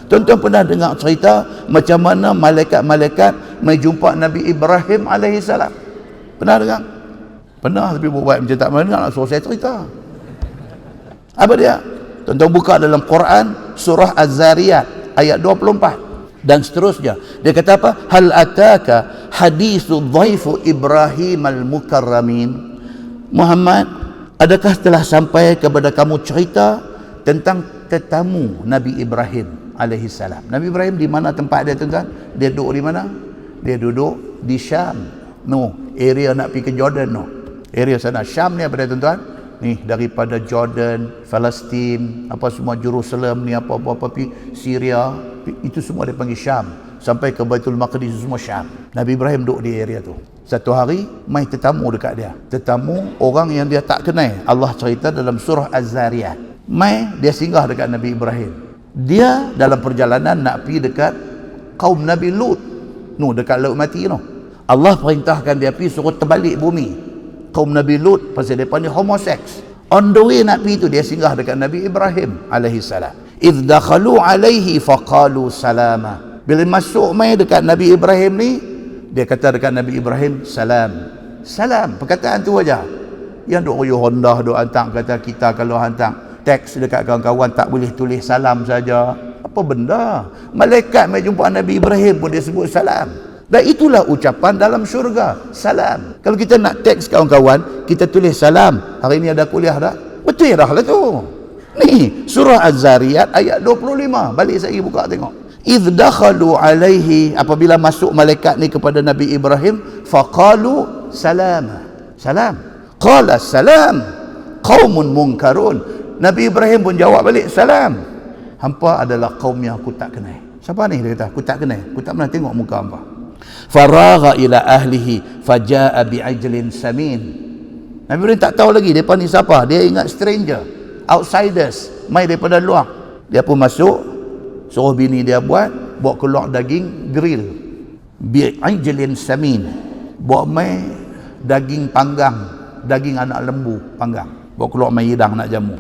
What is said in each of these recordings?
Tuan-tuan pernah dengar cerita macam mana malaikat-malaikat mai jumpa Nabi Ibrahim alaihissalam? Pernah dengar? Pernah, tapi buat macam tak pernah dengar, nak suruh saya cerita. Apa dia? Tuan-tuan buka dalam Quran surah Az-Zariyat ayat 24 dan seterusnya. Dia kata apa? Hal ataka hadithu dhaifu Ibrahim al-mukarramin. Muhammad, adakah telah sampai kepada kamu cerita tentang tetamu Nabi Ibrahim alaihissalam? Nabi Ibrahim di mana tempat dia, tuan-tuan? Dia duduk di mana? Dia duduk di Syam. Area nak pergi ke Jordan area sana. Syam ni apa dia, tuan-tuan? Ni daripada Jordan, Palestin, apa semua, Jerusalem ni, apa-apa pergi Syria, itu semua dia panggil Syam, sampai ke Baitul Maqdis, semua Syam. Nabi Ibrahim duduk di area tu. Satu hari mai tetamu dekat dia, tetamu orang yang dia tak kenal. Allah cerita dalam surah Az-Zariyat. Mai dia singgah dekat Nabi Ibrahim. Dia dalam perjalanan nak pergi dekat kaum Nabi Lut, dekat Laut Mati. Allah perintahkan dia pergi, suruh terbalik bumi kaum Nabi Lut, pasal mereka ni homoseks. On the way nak pergi tu, dia singgah dekat Nabi Ibrahim alaihissalam. Idh dakhalu alaihi faqalu salama. Bila masuk mai dekat Nabi Ibrahim ni, dia kata dekat Nabi Ibrahim, salam. Salam, perkataan tu aja. Yang duk royo Honda duk hantar, kata kita kalau hantar teks dekat kawan-kawan tak boleh tulis salam saja. Apa benda? Malaikat mai jumpa Nabi Ibrahim pun dia sebut salam. Dan itulah ucapan dalam syurga, salam. Kalau kita nak teks kawan-kawan, kita tulis salam. Hari ni ada kuliah dah? Betul dah lah tu. Ni surah Az-Zariyat ayat 25. Balik saya buka tengok. Idh dakhalu alaihi, apabila masuk malaikat ni kepada Nabi Ibrahim, faqalu salam. Salam. Qala salam qaumun munkarun. Nabi Ibrahim pun jawab balik, salam. Hampa adalah kaum yang aku tak kenal. Siapa ni? Dia kata, aku tak kenal. Aku tak pernah tengok muka hampa. Faragha ila ahlihi fajaa bi'ajlin samin. Nabi Ibrahim tak tahu lagi depa ni siapa. Dia ingat stranger, outsiders, mai daripada luar. Dia pun masuk, suruh bini dia bawa keluar daging grill, bi'ajlin samin. Bawa mai daging panggang, daging anak lembu panggang. Bawa keluar mai hidang nak jamu.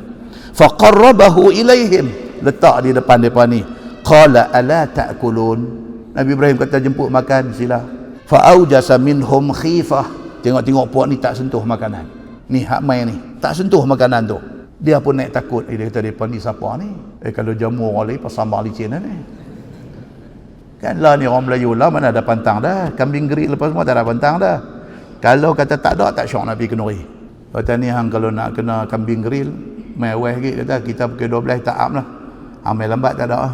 Faqarrabahu ilaihim, letak di depan depa ni. Qala ala ta'kulun. Nabi Ibrahim kata, jemput makan, sila. Fa'aujasa minhum khifah. Tengok-tengok puak ni tak sentuh makanan. Ni hak mai ni, tak sentuh makanan tu. Dia pun naik takut. Dia kata, depa ni siapa ni? Kalau jamu orang lain pasal sambal licin ni. Kan lah ni orang Melayu lah, mana ada pantang dah. Kambing gerik lepas semua tak ada pantang dah. Kalau kata tak ada, tak syok nak pergi kenuri. Kata ni hang kalau nak kena kambing grill, mai awal sikit, kata kita pukul 12 tak up lah. Hang mai lambat tak ada.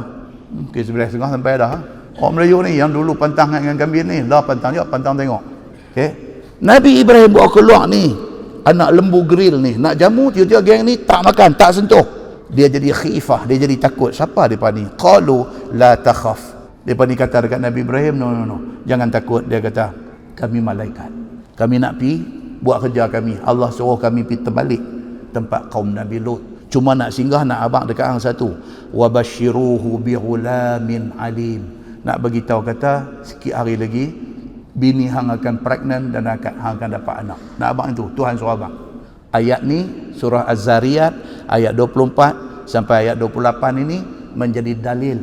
Pukul 11.30 sampai dah. Orang Melayu ni yang dulu pantang dengan kambing ni, lah pantang jap, pantang tengok. Okey. Nabi Ibrahim bawa keluar ni anak lembu grill ni, nak jamu, tiba-tiba geng ni tak makan, tak sentuh. Dia jadi khifah, dia jadi takut. Siapa depa ni? Qalu la takhaf. Depa ni kata dekat Nabi Ibrahim, no. Jangan takut. Dia kata, kami malaikat. Kami nak pi buat kerja kami. Allah suruh kami pi terbalik tempat kaum Nabi Lut. Cuma nak singgah, nak abang dekat hang satu. Wa basyiruhu bi ghulamin alim. Nak bagi tahu, kata sikit hari lagi bini hang akan pregnant dan hang akan dapat anak. Nak abang itu, Tuhan suruh abang. Ayat ni surah Az-Zariyat ayat 24 sampai ayat 28 ini menjadi dalil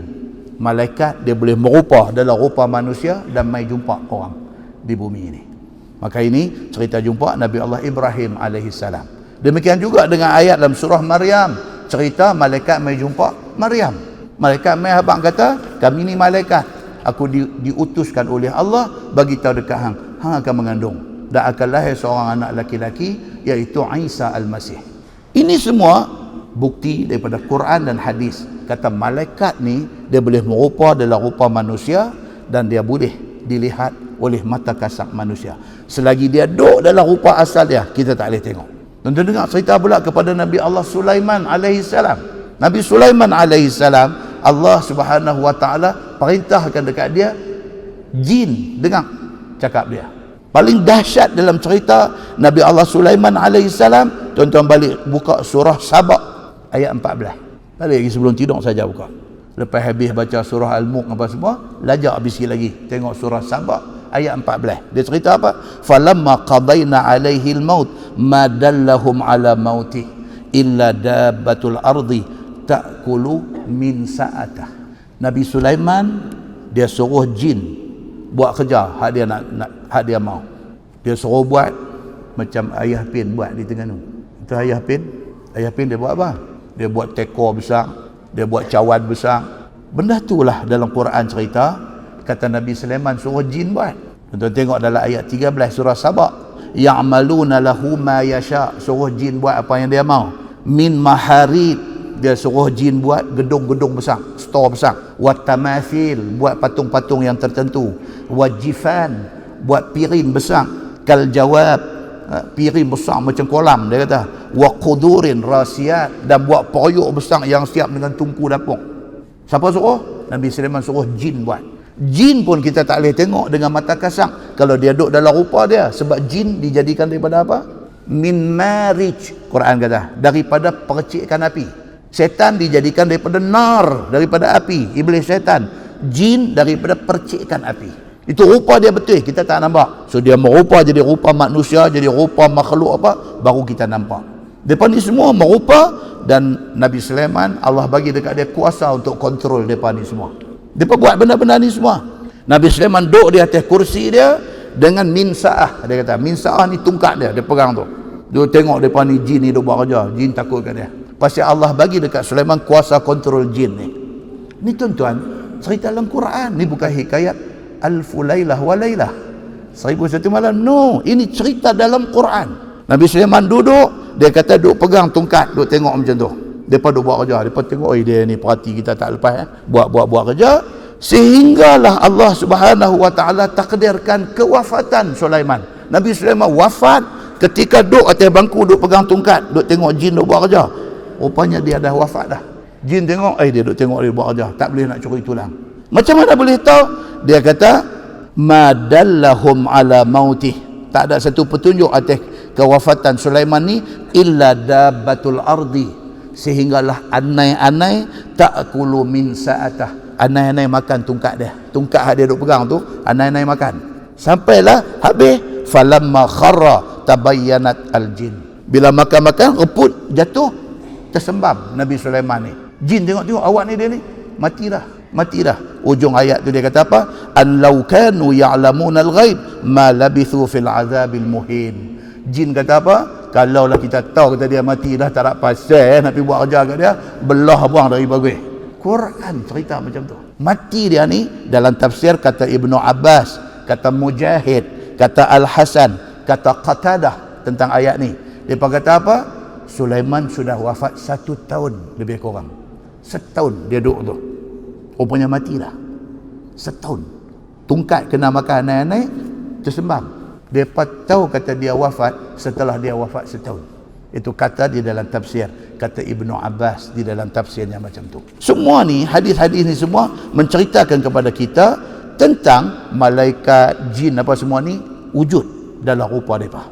malaikat dia boleh merupah dalam rupa manusia dan mai jumpa orang di bumi ini. Maka ini cerita jumpa Nabi Allah Ibrahim alaihissalam. Demikian juga dengan ayat dalam surah Maryam, cerita malaikat mai jumpa Maryam. Malaikat mai abang kata, kami ni malaikat, aku diutuskan oleh Allah bagi tahu dekat hang akan mengandung dan akan lahir seorang anak laki-laki, iaitu Isa Al-Masih. Ini semua bukti daripada Quran dan hadis. Kata malaikat ni dia boleh merupa dalam rupa manusia dan dia boleh dilihat oleh mata kasar manusia. Selagi dia duduk dalam rupa asal dia, kita tak boleh tengok. Tentu dengar cerita pula kepada Nabi Allah Sulaiman alaihissalam. Nabi Sulaiman alaihissalam, Allah Subhanahu wa taala perintahkan dekat dia jin dengar cakap dia. Paling dahsyat dalam cerita Nabi Allah Sulaiman alaihissalam, tuan-tuan balik buka surah Sabah ayat 14. Balik lagi sebelum tidur saja buka. Lepas habis baca surah Al-Mulk apa semua, lajak habis sikit lagi tengok surah Sabah ayat 14. Dia cerita apa? Falamma qadaina alaihi al-maut ma dallahum ala mauti illa dabbatul ardi ta'kulu min sa'atah. Nabi Sulaiman dia suruh jin buat kerja hak dia mau. Dia suruh buat macam ayah pin buat di Terengganu. Itu ayah pin dia buat apa? Dia buat tekor besar, dia buat cawan besar. Benda itulah dalam Quran cerita, kata Nabi Sulaiman suruh jin buat. Tuan-tuan tengok dalam ayat 13 surah Sabah, ya'maluna lahu ma yasha, suruh jin buat apa yang dia mau. Min maharib, dia suruh jin buat gedung-gedung besar, store besar. Wat tamathil, buat patung-patung yang tertentu. Wajifan, buat piring besar. Kal jawab, piring besar macam kolam dia kata. Wa qudurin rasiyat, dan buat periuk besar yang siap dengan tungku dapur. Siapa suruh? Nabi Sulaiman suruh jin buat. Jin pun kita tak boleh tengok dengan mata kasar kalau dia duduk dalam rupa dia, sebab jin dijadikan daripada apa? Min marij, Quran kata, daripada percikan api. Setan dijadikan daripada nar, daripada api. Iblis setan, jin daripada percikan api. Itu rupa dia betul, kita tak nampak. So dia merupa jadi rupa manusia, jadi rupa makhluk apa, baru kita nampak. Depan ni semua merupa, dan Nabi Sulaiman Allah bagi dekat dia kuasa untuk kontrol depan ni semua. Dia buat benda-benda ni semua. Nabi Sulaiman duduk di atas kursi dia dengan minsaah. Dia kata minsaah ni tungkat dia pegang tu. Dia tengok depan ni jin ni duk buat kerja, jin takut kat dia. Pasal Allah bagi dekat Sulaiman kuasa kontrol jin ni. Ni tuan-tuan, cerita dalam Quran. Ni bukan hikayat Alfu Lailah wa Lailah, 1001 malam. No, ini cerita dalam Quran. Nabi Sulaiman duduk, dia kata duduk pegang tungkat, duduk tengok macam tu. Depa duk buat kerja, depa tengok dia ni perhati kita tak lepas buat kerja, sehinggalah Allah Subhanahu wa taala takdirkan kewafatan Sulaiman. Nabi Sulaiman wafat ketika duk atas bangku, duk pegang tungkat, duk tengok jin duk buat kerja. Rupanya dia dah wafat dah. Jin tengok, dia duk tengok dia buat kerja, tak boleh nak curi tulang. Macam mana boleh tahu? Dia kata madallahum ala mautih, tak ada satu petunjuk atas kewafatan Sulaiman ni illa dabbatul ardi, sehinggalah anai-anai ta'kulu min sa'atah, anai-anai makan tungkat dia. Tungkat dia duk pegang tu, anai-anai makan. Sampailah habis, falamma kharra tabayyanat al-jin. Bila makan-makan, reput, jatuh, tersembam Nabi Sulaiman ni. Jin tengok awak ni, dia ni mati dah. Ujung ayat tu dia kata apa? An law kanu ya'lamuna al-ghaib ma labithu fil azabil muhin. Jin kata apa? Kalaulah kita tahu kata dia mati dah, tak nak pasal nak pergi buat kerja kat dia, belah buang dari bagus. Quran cerita macam tu. Mati dia ni dalam tafsir kata Ibnu Abbas, kata Mujahid, kata Al-Hasan, kata Qatadah tentang ayat ni. Dia kata apa? Sulaiman sudah wafat 1 tahun lebih kurang. 1 tahun dia duduk tu. Rupanya mati dah. 1 tahun. Tungkat kena makan anai-anai, tersembam. Mereka tahu kata dia wafat setelah dia wafat 1 tahun. Itu kata di dalam tafsir, kata Ibnu Abbas di dalam tafsirnya macam tu. Semua ni, hadis-hadis ni semua menceritakan kepada kita tentang malaikat, jin apa semua ni wujud dalam rupa mereka.